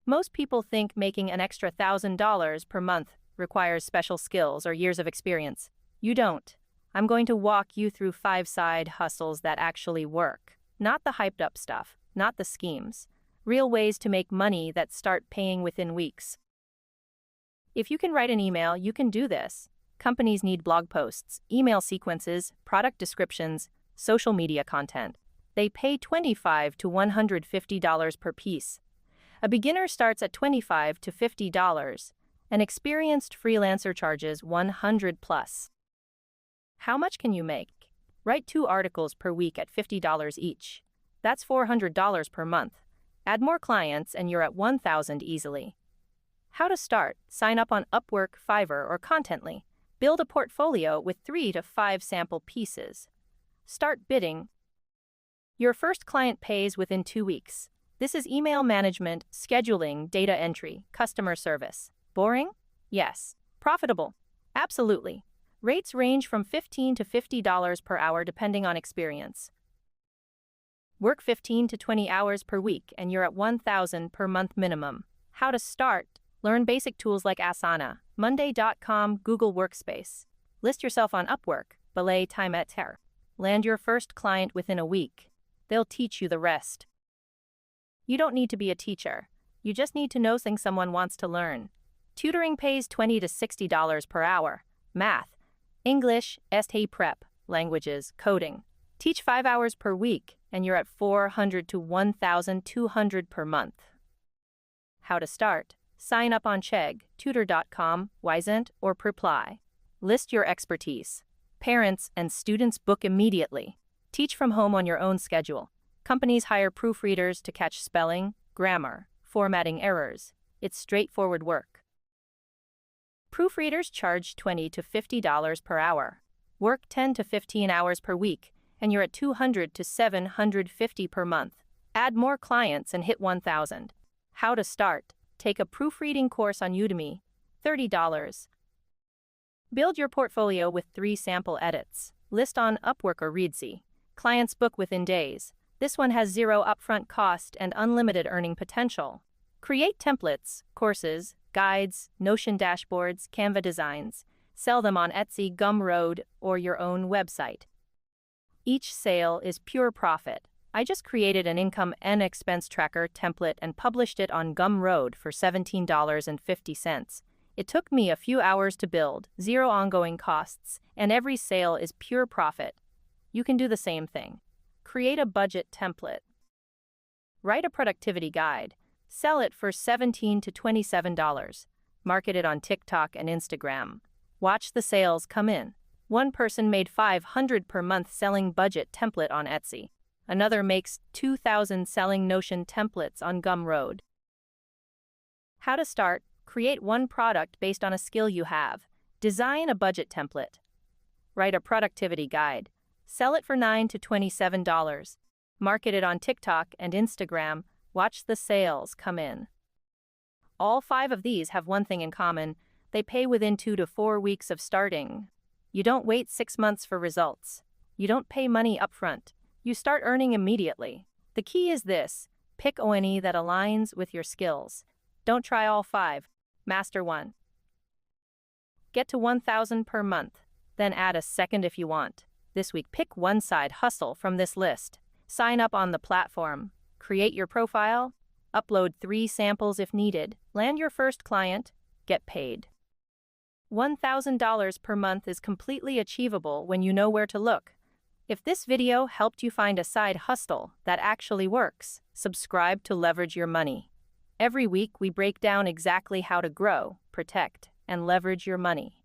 Most people think making an extra $1,000 per month requires special skills or years of experience. You don't. I'm going to walk you through 5 side hustles that actually work. Not the hyped up stuff, not the schemes. Real ways to make money that start paying within weeks. If you can write an email, you can do this. Companies need blog posts, email sequences, product descriptions, social media content. They pay $25 to $150 per piece. A beginner starts at $25 to $50. An experienced freelancer charges $100 plus. How much can you make? Write 2 articles per week at $50 each. That's $400 per month. Add more clients and you're at $1,000 easily. How to start? Sign up on Upwork, Fiverr, or Contently. Build a portfolio with 3 to 5 sample pieces. Start bidding. Your first client pays within 2 weeks. This is email management, scheduling, data entry, customer service. Boring? Yes. Profitable? Absolutely. Rates range from $15 to $50 per hour depending on experience. Work 15 to 20 hours per week and you're at $1,000 per month minimum. How to start? Learn basic tools like Asana, Monday.com, Google Workspace. List yourself on Upwork, belay time et terre. Land your first client within a week. They'll teach you the rest. You don't need to be a teacher. You just need to know things someone wants to learn. Tutoring pays $20 to $60 per hour. Math, English, SAT prep, languages, coding. Teach 5 hours per week, and you're at $400 to $1,200 per month. How to start? Sign up on Chegg, Tutor.com, Wyzant, or Preply. List your expertise. Parents and students book immediately. Teach from home on your own schedule. Companies hire proofreaders to catch spelling, grammar, formatting errors. It's straightforward work. Proofreaders charge $20 to $50 per hour. Work 10 to 15 hours per week, and you're at $200 to $750 per month. Add more clients and hit $1,000. How to start? Take a proofreading course on Udemy, $30. Build your portfolio with 3 sample edits. List on Upwork or Readsy. Clients book within days. This one has 0 upfront cost and unlimited earning potential. Create templates, courses, guides, Notion dashboards, Canva designs. Sell them on Etsy, Gumroad, or your own website. Each sale is pure profit. I just created an income and expense tracker template and published it on Gumroad for $17.50. It took me a few hours to build, 0 ongoing costs, and every sale is pure profit. You can do the same thing. Create a budget template. Write a productivity guide. Sell it for $17 to $27. Market it on TikTok and Instagram. Watch the sales come in. One person made $500 per month selling budget template on Etsy. Another makes $2,000 selling Notion templates on Gumroad. How to start? Create one product based on a skill you have. Design a budget template. Write a productivity guide. Sell it for $9 to $27. Market it on TikTok and Instagram. Watch the sales come in. All 5 of these have one thing in common. They pay within 2 to 4 weeks of starting. You don't wait 6 months for results. You don't pay money upfront. You start earning immediately. The key is this: pick one that aligns with your skills. Don't try all 5. Master one. Get to $1,000 per month. Then add a second if you want. This week, pick one side hustle from this list. Sign up on the platform. Create your profile. Upload 3 samples if needed. Land your first client. Get paid. $1,000 per month is completely achievable when you know where to look. If this video helped you find a side hustle that actually works, subscribe to leverage your money. Every week we break down exactly how to grow, protect, and leverage your money.